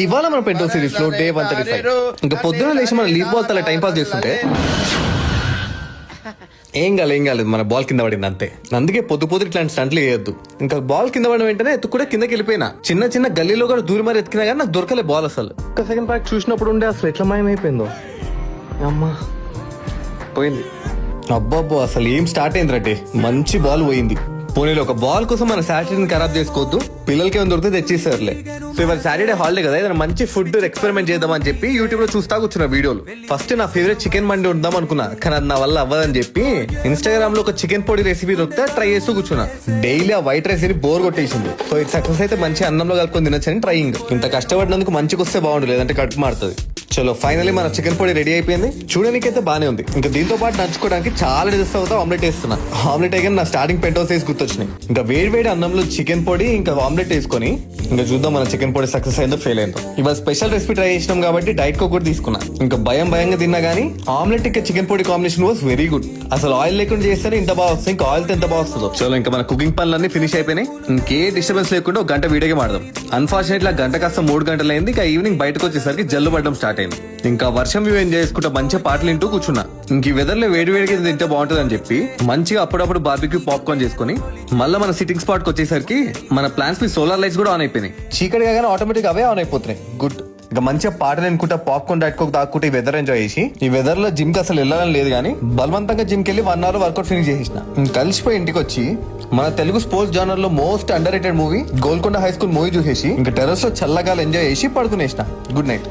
ఇవాళ మన pento series లో డే 135. ఇంకా పొద్దున లేచి మన లీవ్ బాల్ తల టైం పాస్ చేస్తుంటే ఏం కాలేదు మన బాల్ కింద పడింది అంతే. అందుకే పొద్దు ఇట్లాంటి స్టంట్లు వేయొద్దు. ఇంకా బాల్ కింద పడిన వెంటనే ఎత్తు కూడా కిందకి వెళ్ళిపోయినా. చిన్న గల్లీలో కూడా దూరి మరి ఎత్తుకినా కానీ నాకు దొరకలే బాల్ అసలు. ఒక సెకండ్ పార్క్ చూసినప్పుడు ఉండే అసలు ఎట్లా మాయమైపోయిందో అమ్మా పోయింది. అబ్బాబ్బో అసలు ఏం స్టార్ట్ అయింది రంటే మంచి బాల్ పోయింది. పోనీలో ఒక బాల్ కోసం మన సాటర్డేని ఖరాబ్ చేసుకోవద్దు. పిల్లలకి ఏమైనా దొరికితే తెచ్చేసారులే. సో ఇవాళ సాటర్డే హాలిడే కదా, ఏదైనా మంచి ఫుడ్ ఎక్స్పెరిమెంట్ చేద్దామని చెప్పి యూట్యూబ్ లో చూస్తా కూర్చున్న వీడియోలు. ఫస్ట్ నా ఫేవరెట్ చికెన్ మండి ఉందాం అనుకున్నా, కానీ అది నా వల్ల అవ్వదని చెప్పి ఇన్స్టాగ్రామ్ లో ఒక చికెన్ పొడి రెసిపీ దొరికితే ట్రై చేస్తూ కూర్చున్నా. డైలీ ఆ వైట్ రైస్ బోర్ కొట్టేసింది. సో ఇది సక్సెస్ అయితే మంచి అన్నంలో కలుపుకొని తినొచ్చని ట్రైయింగ్. ఇంత కష్టపడినందుకు మంచిగా వస్తే బాగుండు, లేదంటే కడుపు మారుతుంది. చలో ఫైనలీ మన చికెన్ పొడి రెడీ అయిపోయింది. చూడడానికైతే బానే ఉంది. ఇంకా దీంతో పాటు నంచుకోవడానికి చాలా డిజెస్ అవుతా ఆమ్లెట్ వేస్తున్నా. ఆమ్లెట్ అయితే నా స్టార్టింగ్ పెంటోస్ వేసి గుర్తొచ్చినాయి. ఇంకా వేడి అన్నంలో చికెన్ పొడి ఇంకా ఆమ్లెట్ వేసుకొని ఇంకా చూద్దాం మన చికెన్ పొడి సక్సెస్ అయిందో ఫెయిల్ అయిందో. ఇవాళ స్పెషల్ రెసిపీ ట్రై చేసినాం కాబట్టి డైట్ కోక్ కూడా తీసుకున్నా. ఇంకా భయంగా తిన్నా గానీ ఆమ్లెట్ ఇంకా చికెన్ పొడి కాంబినేషన్ వాస్ వెరీ గుడ్. అసలు ఆయిల్ లేకుండా చేస్తేనే ఇంత బాగా వస్తుంది, ఇంకా ఆయిల్ తో ఎంత బాగా వస్తుందో. చలో ఇంకా మన కుకింగ్ పనులన్నీ ఫినిష్ అయిపోయినాయి. ఇంకే డిస్టర్బెన్స్ లేకుండా ఒక గంట వీడియోగా మాడదాం. అన్ఫార్చునేట్లీ గంట కాస్త 3 గంటలు అయింది. ఇంకా ఈవినింగ్ బయటకు వచ్చేసరికి జల్లు పడడం స్టార్ట్ అయింది. ఇంకా వర్షం వ్యూ ఎంజాయ్ చేసుకుంటా మంచిగా పాటలు వింటూ కూర్చున్నా. ఇంక ఈ వెదర్ లో వేడిగా తింటే బాగుంటుంది అని చెప్పి మంచిగా అప్పుడప్పుడు బార్బిక్యూ పాప్కార్న్ చేసుకుని మళ్ళీ మన సిట్టింగ్ స్పాట్ కి వచ్చేసరికి మన ప్లాన్స్ మీ సోలార్ లైట్స్ కూడా ఆన్ అయిపోయినాయి. చీకటి కాగానే ఆటోమేటిక్ అవే ఆన్ అయిపోతున్నాయి. గుడ్. ఇంకా మంచిగా పాటలు వినుకుంటా పాప్కార్న్ డైట్ కోక్ తాక్కుంటే ఈ వెదర్ ఎంజాయ్ చేసి, ఈ వెదర్ లో జిమ్ కి అసలు వెళ్ళాలని లేదు కానీ బలవంతంగా జిమ్ కి వెళ్ళి 1 hour వర్కౌట్ ఫినిష్ చేసిన. కలిసిపోయి ఇంటికి వచ్చి మన తెలుగు స్పోర్ట్స్ జానర్ లో most under rated movie Golconda high school movie చూసేసి ఇంకా టెర్రస్ లో చల్లగాలు ఎంజాయ్ చేసి పడుకునేసిన. Good night.